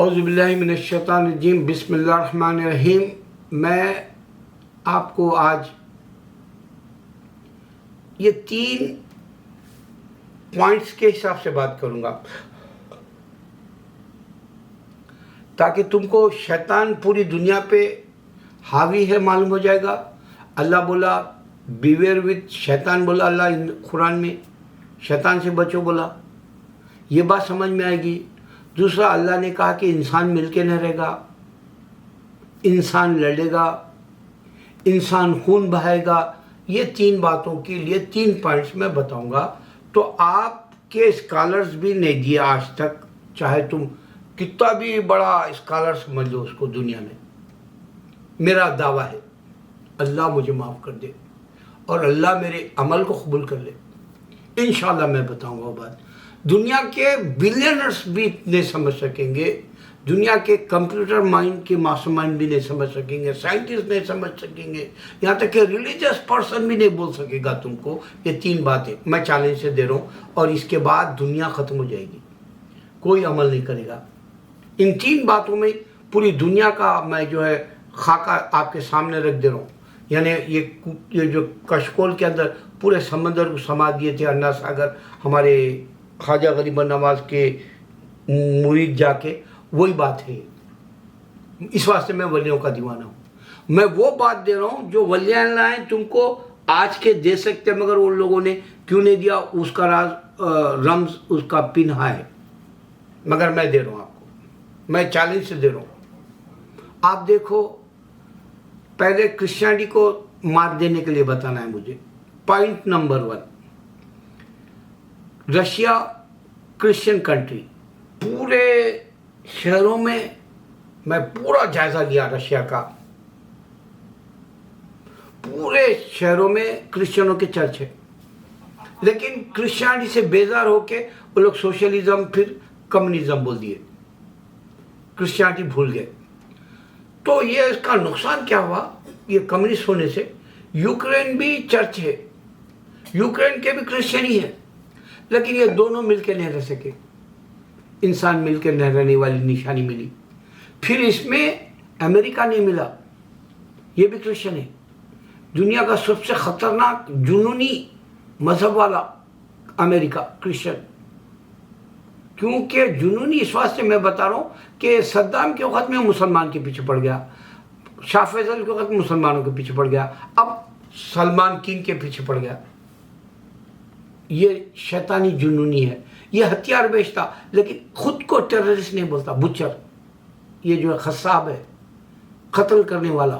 औज़ुबिल्लाहि मिनश्शैतानिर्रजीम बिस्मिल्लाहिर्रहमानिर्रहीम। मैं आपको आज ये 3 पॉइंट्स के हिसाब से बात करूंगा ताकि तुमको शैतान पूरी दुनिया पे हावी है मालूम हो जाएगा। अल्लाह बोला बीवेयर विद शैतान, बोला अल्लाह कुरान में, शैतान से बचो बोला, ये बात समझ में आएगी। दूसरा, अल्लाह ने कहा कि इंसान मिलके न रहेगा, इंसान लड़ेगा, इंसान खून बहाएगा। ये 3 बातों के लिए 3 पॉइंट्स मैं बताऊंगा। तो आपके स्कॉलर्स भी नहीं दिए आज तक, चाहे तुम कितना भी बड़ा स्कॉलर समझ लो उसको दुनिया में। मेरा दावा है अल्लाह मुझे माफ़ कर दे और अल्लाह मेरे अमल को कबूल कर ले, इंशाल्लाह मैं बताऊंगा वो बात। दुनिया के बिलियनर्स भी नहीं समझ सकेंगे, दुनिया के कंप्यूटर माइंड के मास्टरमाइंड भी नहीं समझ सकेंगे, साइंटिस्ट नहीं समझ सकेंगे, यहाँ तक कि रिलीजियस पर्सन भी नहीं बोल सकेगा तुमको। ये 3 बातें मैं चैलेंज से दे रहा हूँ और इसके बाद दुनिया ख़त्म हो जाएगी, कोई अमल नहीं करेगा। इन 3 बातों में पूरी दुनिया का मैं जो है खाका आपके सामने रख दे रहा हूँ। यानी ये जो कशकोल के अंदर पूरे समंदर को समा दिए थे अन्ना सागर हमारे ख्वाजा गरीब नवाज के मुरीद जाके, वही बात है। इस वास्ते मैं वलियों का दीवाना हूँ। मैं वो बात दे रहा हूँ जो वलियाँ लाए तुमको आज के दे सकते, मगर उन लोगों ने क्यों नहीं दिया, उसका राज रम्ज उसका पिन्हा है, मगर मैं दे रहा हूँ आपको, मैं चैलेंज से दे रहा हूँ। आप देखो, पहले क्रिश्चियनिटी को मात देने के लिए बताना है मुझे। Point number 1, Russia Christian country, पूरे शहरों में मैं पूरा जायजा लिया रशिया का, पूरे शहरों में क्रिश्चियनों के चर्च है, लेकिन क्रिश्चियनिटी से बेजार होके वो लोग सोशलिज्म फिर कम्युनिज्म बोल दिए, क्रिश्चियनिटी भूल गए। तो ये इसका नुकसान क्या हुआ, ये कम्युनिस्ट होने से। यूक्रेन भी चर्च है, यूक्रेन के भी क्रिश्चियन ही है, लेकिन ये दोनों मिलकर नहीं रह सके, इंसान मिलकर नहीं रहने वाली निशानी मिली। फिर इसमें अमेरिका नहीं मिला, ये भी क्रिश्चियन है, दुनिया का सबसे खतरनाक जुनूनी मजहब वाला अमेरिका क्रिश्चियन। क्योंकि जुनूनी इस वास्ते मैं बता रहा हूँ कि सद्दाम के वक्त में मुसलमान के पीछे पड़ गया, शाह फैसल के वक्त मुसलमानों के पीछे पड़ गया, अब सलमान किंग के पीछे पड़ गया। ये शैतानी जुनूनी है, ये हथियार बेचता लेकिन खुद को टेररिस्ट नहीं बोलता, बुचर। ये जो है खसाब है, कत्ल करने वाला,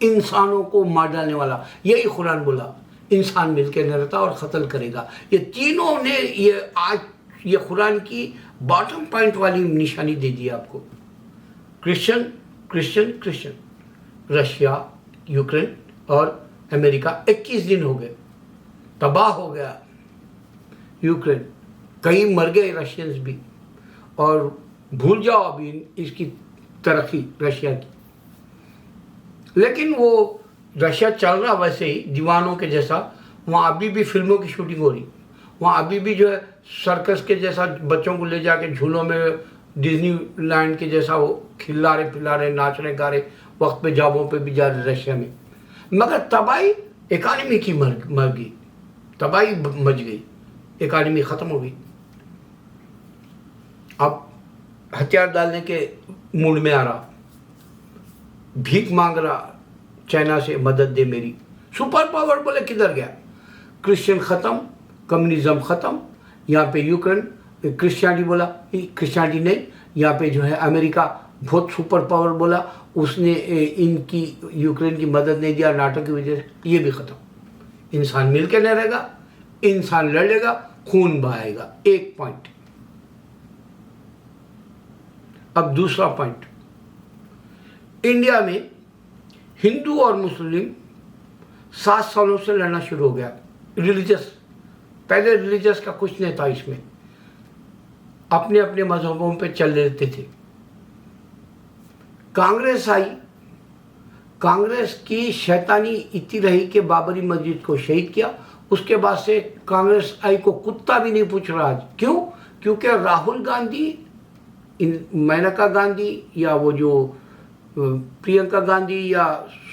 इंसानों को मार डालने वाला। यही कुरान बोला इंसान मिलकर नहीं रहता और कत्ल करेगा। ये तीनों ने ये आज ये कुरान की बॉटम पॉइंट वाली निशानी दे दी आपको। Christian Christian Christian, Russia, Ukraine और अमेरिका 21 दिन हो गए, तबाह हो गया यूक्रेन, कई मर गए रशियंस भी। और भूल जाओ अभी इसकी तरक्की रशिया की, लेकिन वो रशिया चल रहा वैसे ही दीवानों के जैसा। वहाँ अभी भी फिल्मों की शूटिंग हो रही, वहाँ अभी भी जो है सर्कस के जैसा बच्चों को ले जाके झूलों में, डिज्नीलैंड के जैसा वो खिला रहे पिला रहे, नाच रहे गा रहे, वक्त पे जॉबों पे भी जा रहे रशिया में। मगर तबाही इकानमी की मर गई, तबाही मच गई, इकानमी ख़त्म हो गई। अब हथियार डालने के मूड में आ रहा, भीख मांग रहा चाइना से, मदद दे मेरी। सुपर पावर बोले किधर गया, क्रिश्चियन ख़त्म, कम्युनिज्म ख़त्म। यहाँ पे यूक्रेन क्रिश्चियनिटी बोला, क्रिश्चियनिटी नहीं, यहाँ पे जो है अमेरिका बहुत सुपर पावर बोला, उसने इनकी यूक्रेन की मदद नहीं दिया नाटो की वजह से, ये भी ख़त्म। इंसान मिल के नहीं रहेगा, इंसान लड़ेगा, खून बहाएगा। एक पॉइंट। अब दूसरा पॉइंट, इंडिया में हिंदू और मुस्लिम 7 सालों से लड़ना शुरू हो गया। रिलीजियस, पहले रिलीजियस का कुछ नहीं था, इसमें अपने अपने मजहबों पे चल लेते थे। कांग्रेस आई, कांग्रेस की शैतानी इतनी रही कि बाबरी मस्जिद को शहीद किया। उसके बाद से कांग्रेस आई को कुत्ता भी नहीं पूछ रहा आज। क्यों? क्योंकि राहुल गांधी इन मेनका गांधी या वो जो प्रियंका गांधी या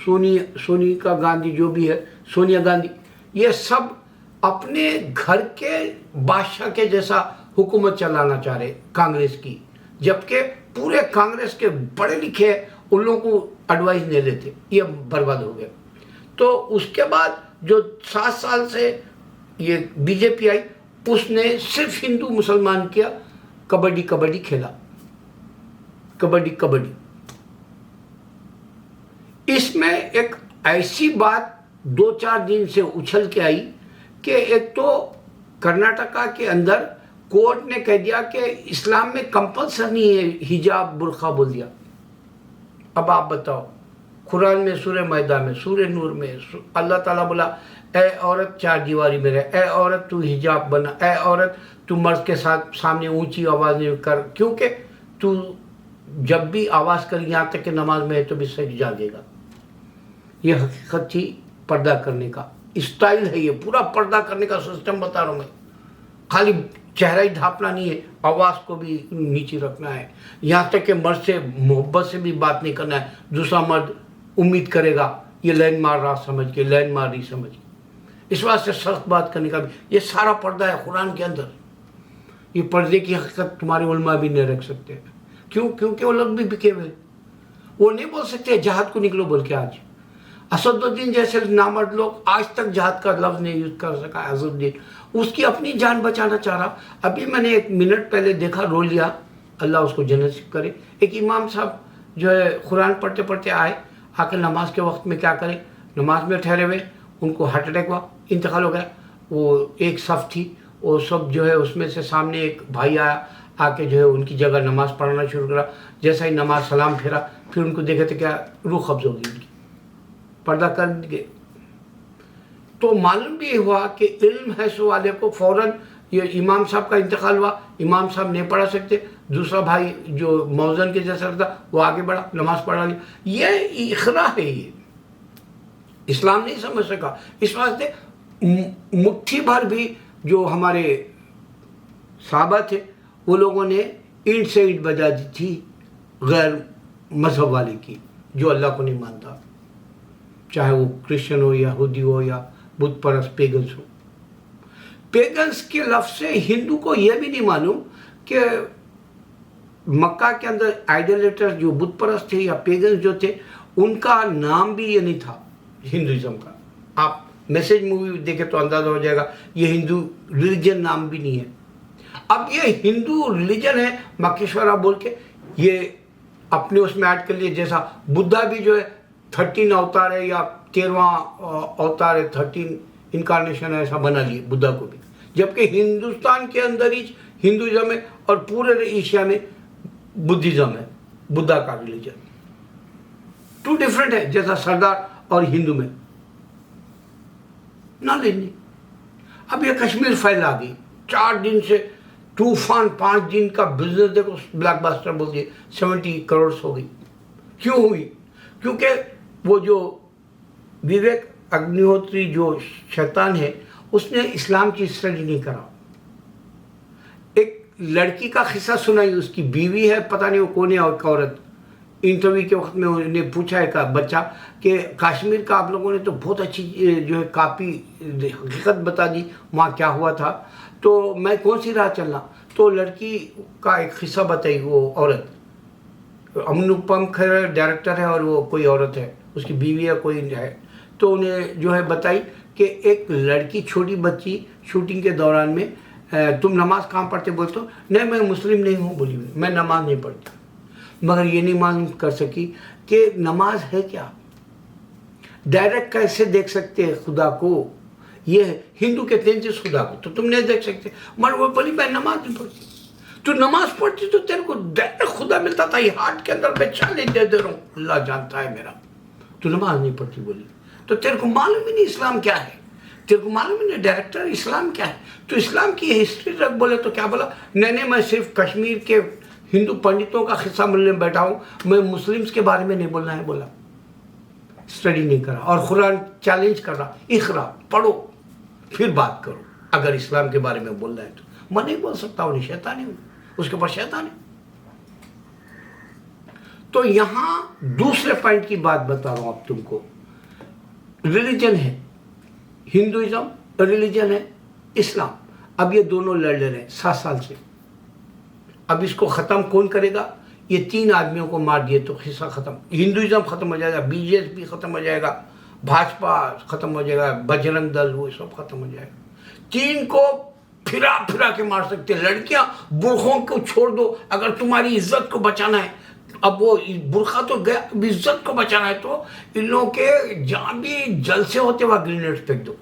सोनिका गांधी जो भी है, सोनिया गांधी, ये सब अपने घर के बादशाह के जैसा हुकूमत चलाना चाह रहे कांग्रेस की, जबकि पूरे कांग्रेस के पढ़े लिखे उन लोगों को एडवाइस नहीं लेते, ये बर्बाद हो गया। तो उसके बाद जो 7 साल से ये बीजेपी आई, उसने सिर्फ हिंदू मुसलमान किया, कबड्डी कबड्डी खेला, कबड्डी कबड्डी। इसमें एक ऐसी बात 2-4 दिन से उछल के आई कि एक तो कर्नाटका के अंदर कोर्ट ने कह दिया कि इस्लाम में कंपल्सरी है हिजाब, बुर्खा बोल दिया। अब आप बताओ, कुरान में सूरह मैदा में, सूरह नूर में अल्लाह ताला बोला, ए औरत 4 दीवारी में रहे, ए औरत तू हिजाब बना, ए औरत तू मर्द के साथ सामने ऊंची आवाज नहीं कर, क्योंकि तू जब भी आवाज कर यहाँ तक कि नमाज में है तो भी सच जागेगा। ये हकीकत थी पर्दा करने का स्टाइल है, ये पूरा पर्दा करने का सिस्टम बता रहा हूँ मैं। खाली चेहरा ही ढांपना नहीं है, आवाज को भी नीचे रखना है, यहाँ तक कि मर्द से मोहब्बत से भी बात नहीं करना है। दूसरा मर्द उम्मीद करेगा ये लाइन मार रहा समझ के, लाइन मार रही समझ के, इस वास्ते सख्त बात करने का भी ये सारा पर्दा है कुरान के अंदर। ये पर्दे की हकीकत तुम्हारे उलमा भी नहीं रख सकते। क्यों? क्योंकि वो लोग भी बिके हुए, वो नहीं बोल सकते जहाद को निकलो बोल के। आज असदुद्दीन जैसे नामर्द लोग आज तक जहाद का लफ्ज नहीं यूज कर सका। असदुद्दीन उसकी अपनी जान बचाना चाह रहा। अभी मैंने 1 मिनट पहले देखा, रो लिया, अल्लाह उसको जन्नत करे। एक इमाम साहब जो है कुरान पढ़ते पढ़ते आए, आकर नमाज के वक्त में क्या करें, नमाज में ठहरे हुए, उनको हार्ट अटैक हुआ, इंतकाल हो गया। वो एक सफ थी, वो सब जो है उसमें से सामने एक भाई आया, आके जो है उनकी जगह नमाज पढ़ना शुरू करा। जैसा ही नमाज सलाम फेरा, फिर उनको देखे तो क्या रूह कब्ज हो गई उनकी, पर्दा कर दिए। तो मालूम भी हुआ कि इल्म है सो वाले को फौरन, ये इमाम साहब का इंतकाल हुआ, इमाम साहब नहीं पढ़ा सकते, दूसरा भाई जो मौजन के जैसा था वो आगे बढ़ा, नमाज पढ़ा लिया। ये इखरा है, ये इस्लाम नहीं समझ सका। इस वास्ते मुट्ठी भर भी जो हमारे साहबा थे वो लोगों ने ईंट से ईंट बजा दी थी गैर मजहब वाले की, जो अल्लाह को नहीं मानता, चाहे वो क्रिश्चियन हो, यहूदी हो या बुत परस्त पेगन्स हो। पेगन्स के लफ्ज से हिंदू को यह भी नहीं मालूम कि मक्का के अंदर आइडोलेटर्स जो बुत परस्त थे या पेगन्स जो थे, उनका नाम भी ये नहीं था हिंदुइज्म का। आप मैसेज मूवी देखे तो अंदाजा हो जाएगा, ये हिंदू रिलीजन नाम भी नहीं है। अब ये हिंदू रिलीजन है मक्केश्वरा बोल के ये अपने उसमें ऐड कर लिए। जैसा बुद्धा भी जो है 13 अवतार है या 13वां अवतार है, 13 इनकारनेशन है, ऐसा बना लिए बुद्धा को भी। जबकि हिंदुस्तान के अंदर ही हिंदुइज्म है और पूरे एशिया में बुद्धिज्म है, बुद्धा का रिलीजन। 2 डिफरेंट है, जैसा सरदार और हिंदू में नॉलेज नहीं। अब ये कश्मीर फैल आ गई, 4 दिन से तूफान, 5 दिन का बिजनेस देखो, ब्लॉकबस्टर बोल दिए, 70 करोड़ हो गई। क्यों हुई? क्योंकि वो जो विवेक अग्निहोत्री जो शैतान है, उसने इस्लाम की स्टडी नहीं करा। एक लड़की का किस्सा सुनाई, उसकी बीवी है, पता नहीं वो कौन है, और औरत इंटरव्यू के वक्त में उन्हें पूछा है का बच्चा कि कश्मीर का आप लोगों ने तो बहुत अच्छी जो है काफ़ी हकीकत बता दी, वहाँ क्या हुआ था, तो मैं कौन सी राह चलना। तो लड़की का एक किस्सा बताई, वो औरत अनुपम खेर डायरेक्टर है और वो कोई औरत है, उसकी बीवी है कोई है, तो उन्हें जो है बताई कि एक लड़की छोटी बच्ची शूटिंग के दौरान में तुम नमाज कहाँ पढ़ते, बोलते हो नहीं मैं मुस्लिम नहीं हूँ, बोली मैं नमाज नहीं पढ़ती। मगर ये नहीं मालूम कर सकी कि नमाज है क्या, डायरेक्ट कैसे देख सकते हैं खुदा को, ये हिंदू कहते हैं जिस खुदा को तो तुम नहीं देख सकते। मगर वो बोली मैं नमाज नहीं पढ़ती। तू नमाज पढ़ती तो तेरे को डायरेक्ट खुदा मिलता था, ये हार्ट के अंदर मैं चैलेंज दे रहा हूँ, अल्लाह जानता है मेरा। तू नमाज नहीं पढ़ती, बोली तो तेरे को मालूम ही नहीं इस्लाम क्या है, तेरे को मालूम ही नहीं डायरेक्टर इस्लाम क्या है। तो इस्लाम की हिस्ट्री रख, बोले तो क्या बोला, नहीं मैं सिर्फ कश्मीर के हिंदू पंडितों का हिस्सा मिलने बैठा हूँ, मैं मुस्लिम्स के बारे में नहीं बोलना है, बोला स्टडी नहीं करा। और कुरान चैलेंज कर रहा, इकरा पढ़ो फिर बात करो, अगर इस्लाम के बारे में बोलना है तो। मैं नहीं बोल सकता हूँ, नहीं शैतानी हूँ, उसके ऊपर शैतान है। तो यहाँ दूसरे पॉइंट की बात बता रहा हूं अब तुमको। रिलीजन है हिंदुइज्म, रिलीजन है इस्लाम। अब ये दोनों लड़ रहे हैं 7 साल से। अब इसको ख़त्म कौन करेगा? ये 3 आदमियों को मार दिए तो खिस्सा ख़त्म। हिंदुइज्म ख़त्म हो जाएगा, बीजेपी ख़त्म हो जाएगा, भाजपा ख़त्म हो जाएगा, बजरंग दल वो सब ख़त्म हो जाएगा। 3 को फिरा फिरा के मार सकते। लड़कियां बुरखों को छोड़ दो, अगर तुम्हारी इज्जत को बचाना है, अब वो बुरखा तो गया, इज्जत को बचाना है तो इन लोगों के जहाँ भी जलसे होते वहाँ ग्रेनेड फेंक दो।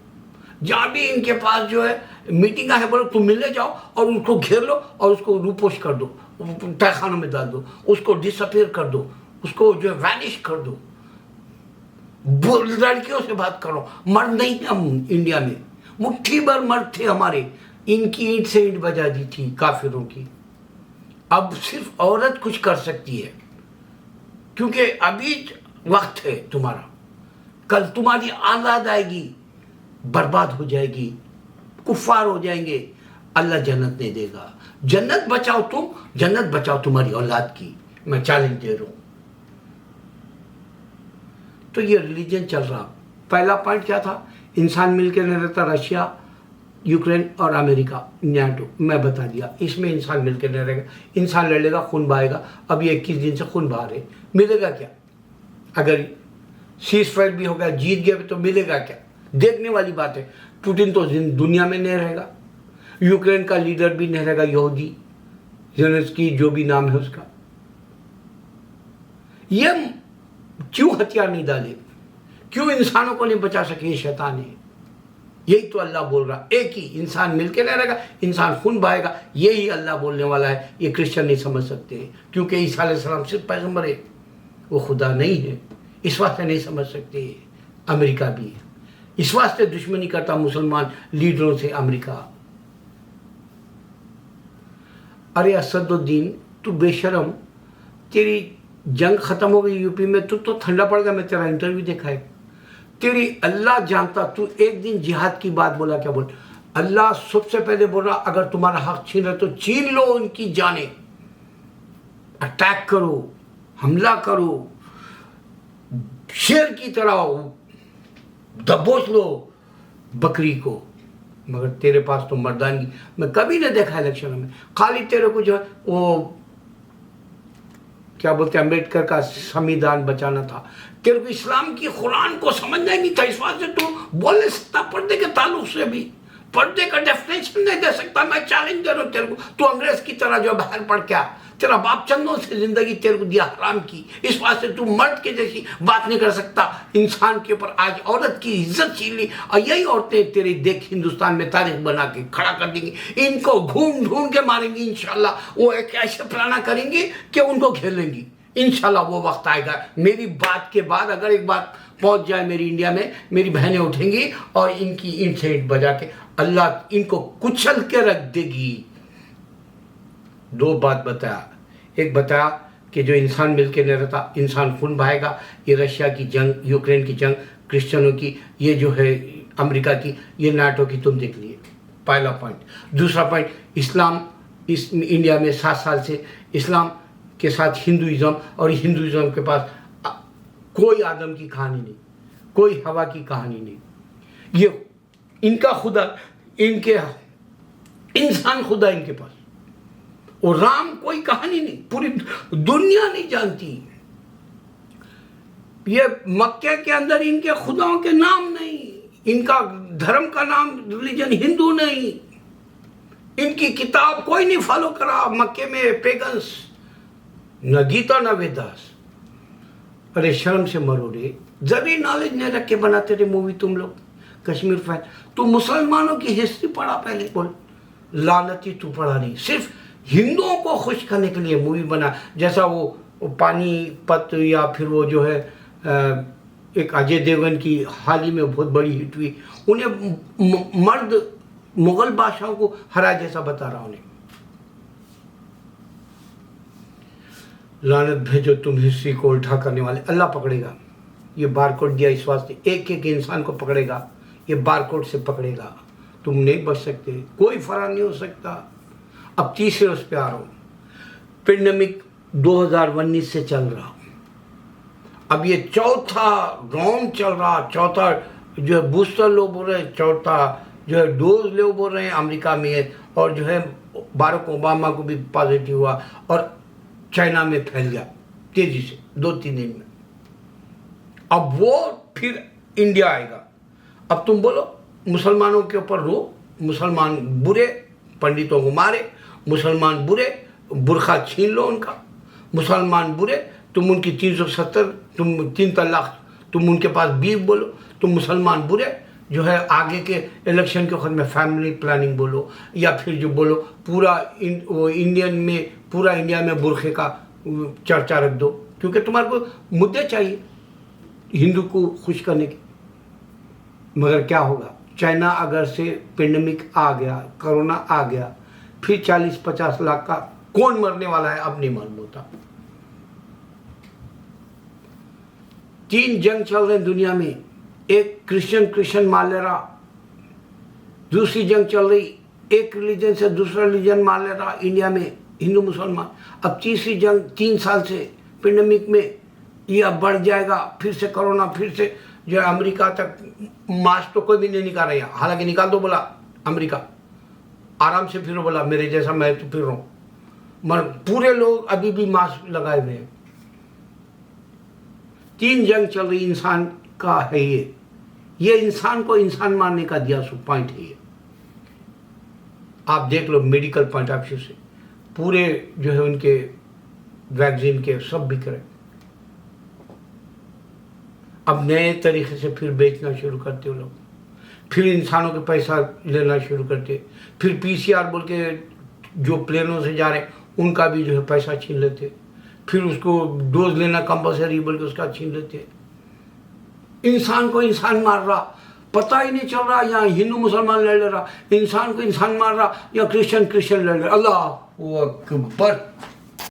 जहाँ भी इनके पास जो है मीटिंग है, बोलो तुम मिलने जाओ और उनको घेर लो और उसको रूपोश कर दो, तहखानों में डाल दो, उसको डिसअपियर कर दो, उसको जो है वैनिश कर दो। लड़कियों से बात करो, मर्द नहीं हम इंडिया में, मुट्ठी भर मर्द थे हमारे, इनकी ईंट से ईंट बजा दी थी काफिरों की। अब सिर्फ औरत कुछ कर सकती है, क्योंकि अभी वक्त है तुम्हारा, कल तुम्हारी औलाद आएगी बर्बाद हो जाएगी, कुफ्फार हो जाएंगे, अल्लाह जन्नत नहीं देगा। जन्नत बचाओ तुम, जन्नत बचाओ तुम्हारी औलाद की, मैं चैलेंज दे रहा हूं। तो ये रिलीजन चल रहा। पहला पॉइंट क्या था? इंसान मिलकर नहीं रहता, रशिया, यूक्रेन और अमेरिका, नाटो, मैं बता दिया। इसमें इंसान मिलकर नहीं रहेगा, इंसान लड़ेगा, खून बहाएगा। अब ये 21 दिन से खून बहा रहे, मिलेगा क्या? अगर सीज फायर भी होगा, जीत गए तो मिलेगा क्या? देखने वाली बात है। पुतिन तो दुनिया में नहीं रहेगा, यूक्रेन का लीडर भी नहीं रहेगा, यहूदी ज़ेलेंस्की जो भी नाम है उसका। ये क्यों हथियार नहीं डाले? क्यों इंसानों को नहीं बचा सके? ये शैतान है। यही तो अल्लाह बोल रहा, एक ही इंसान मिलकर नहीं रहेगा, इंसान खून बहाएगा, यही अल्लाह बोलने वाला है। ये क्रिश्चियन नहीं समझ सकते, क्योंकि ईसा अलैहिस्सलाम सिर्फ पैगंबर है, वो खुदा नहीं है। इस वास्ते नहीं समझ सकते। अमेरिका भी है, इस वास्ते दुश्मनी करता मुसलमान लीडरों से अमेरिका। अरे असदुद्दीन, तू बेशरम, तेरी जंग खत्म हो गई यूपी में, तू तो ठंडा पड़ गया। मैं तेरा इंटरव्यू देखा है, तेरी अल्लाह जानता। तू एक दिन जिहाद की बात बोला, क्या बोल? अल्लाह सबसे पहले बोल रहा, अगर तुम्हारा हक छीन रहे तो छीन लो उनकी जाने, अटैक करो, हमला करो, शेर की तरह दबोच लो बकरी को। मगर तेरे पास तो मर्दानगी मैं कभी नहीं देखा इलेक्शन में। खाली तेरे को जो है वो क्या बोलते हैं, अम्बेडकर का संविधान बचाना था। तेरे को इस्लाम की कुरान को समझना ही नहीं था, इस बात से तू बोल नहीं सकता। पर्दे के ताल्लुक से भी पर्दे का डेफिनेशन नहीं दे सकता। मैं चैलेंज दे रहा हूँ तेरे को। तू अंग्रेज की तरह जो बाहर पढ़ क्या, तेरा बाप चंदों से जिंदगी तेरे को दिया हराम की, इस बात से तू मर्द के जैसी बात नहीं कर सकता। इंसान के ऊपर आज औरत की इज्जत छीन ली, और यही औरतें तेरी देख हिंदुस्तान में तारीख बना के खड़ा कर देंगी। इनको घूम ढूंढ के मारेंगी इंशाल्लाह। वो एक ऐसे प्लाना करेंगी कि उनको खेलेंगी इंशाल्लाह। वो वक्त आएगा, मेरी बात के बाद अगर एक बात पहुंच जाए मेरी इंडिया में, मेरी बहनें उठेंगी और इनकी ईंट से ईंट बजा के अल्लाह इनको कुचल के रख देगी। 2 बात बताया, एक बताया कि जो इंसान मिलकर नहीं रहता, इंसान खून बहाएगा। ये रशिया की जंग, यूक्रेन की जंग, क्रिश्चियनों की, ये जो है अमेरिका की, ये नाटो की, तुम देख लिए। पहला पॉइंट। दूसरा पॉइंट, इस्लाम इस इंडिया में 7 साल से इस्लाम के साथ हिंदुइज्म, और हिंदुइज्म के पास कोई आदम की कहानी नहीं, कोई हवा की कहानी नहीं। ये इनका खुदा, इनके इंसान खुदा इनके पास, और राम कोई कहानी नहीं, पूरी दुनिया नहीं जानती। ये मक्के के अंदर इनके खुदाओं के नाम नहीं, इनका धर्म का नाम रिलीजन हिंदू नहीं, इनकी किताब कोई नहीं फॉलो करा। मक्के में पेगन्स, न गीता न वेदास। अरे शर्म से मरो रे, जरी नॉलेज नहीं रख के बनाते रे मूवी तुम लोग। कश्मीर फाइल, तू मुसलमानों की हिस्ट्री पढ़ा पहले, बोल लानती तू पढ़ा नहीं, सिर्फ हिंदुओं को खुश करने के लिए मूवी बना। जैसा वो पानीपत, या फिर वो जो है एक अजय देवगन की हाल ही में बहुत बड़ी हिट हुई, उन्हें मर्द मुगल बादशाहों को हरा जैसा बता रहा उन्हें। लानत भेजो तुम हिस्ट्री को उल्टा करने वाले, अल्लाह पकड़ेगा। ये बारकोड दिया इस वास्ते, एक एक इंसान को पकड़ेगा, ये बारकोड से पकड़ेगा। तुम नहीं बच सकते, कोई फरार नहीं हो सकता। अब तीसरे उस पे आ रहा हूँ। पेंडेमिक 2019 से चल रहा। अब ये चौथा राउंड चल रहा, चौथा जो है बूस्टर लोग बोल रहे हैं, चौथा जो है डोज लोग बोल रहे हैं अमेरिका में, और जो है बाराक ओबामा को भी पॉजिटिव हुआ और चाइना में फैल गया तेजी से 2-3 दिन में। अब वो फिर इंडिया आएगा। अब तुम बोलो मुसलमानों के ऊपर रो, मुसलमान बुरे, पंडितों को मारे, मुसलमान बुरे, बुरखा छीन लो उनका, मुसलमान बुरे, तुम उनकी 370, तुम 3 तलाक, तुम उनके पास बीफ बोलो, तुम मुसलमान बुरे, जो है आगे के इलेक्शन के वक्त में फैमिली प्लानिंग बोलो, या फिर जो बोलो पूरा वो इंडियन में, पूरा इंडिया में बुरखे का चर्चा रख दो, क्योंकि तुम्हारे को मुद्दे चाहिए हिंदू को खुश करने के। मगर क्या होगा, चाइना अगर से पेंडेमिक आ गया, कोरोना आ गया, फिर 40-50 लाख का कौन मरने वाला है अब नहीं मालूम होता। 3 जंग चल रहे दुनिया में, एक क्रिश्चियन मार ले रहा, दूसरी जंग चल रही, एक रिलीजन से दूसरा रिलीजन मार ले रहा इंडिया में, हिंदू मुसलमान। अब तीसरी जंग 3 साल से पेंडेमिक में, ये अब बढ़ जाएगा, फिर से कोरोना, फिर से जो अमेरिका तक मास्क तो कोई भी नहीं निकाल रहा, हालांकि निकाल दो बोला अमेरिका, आराम से फिर बोला मेरे जैसा मैं तो फिर रहा हूँ, मगर पूरे लोग अभी भी मास्क लगाए हुए हैं। 3 जंग चल रही इंसान का है ये इंसान को इंसान मारने का दिया सो पॉइंट है ये। आप देख लो मेडिकल पॉइंट ऑफ व्यू से, पूरे जो है उनके वैक्सीन के सब बिक रहे। अब नए तरीके से फिर बेचना शुरू करते हो लोग, फिर इंसानों के पैसा लेना शुरू करते, फिर PCR बोल के जो प्लेनों से जा रहे उनका भी जो है पैसा छीन लेते, फिर उसको डोज लेना कंपलसरी बोल के उसका छीन लेते। इंसान को इंसान मार रहा, पता ही नहीं चल रहा, यहाँ हिंदू मुसलमान लड़ ले रहा, इंसान को इंसान मार रहा, या क्रिश्चियन लड़ ले। अल्लाह अकबर।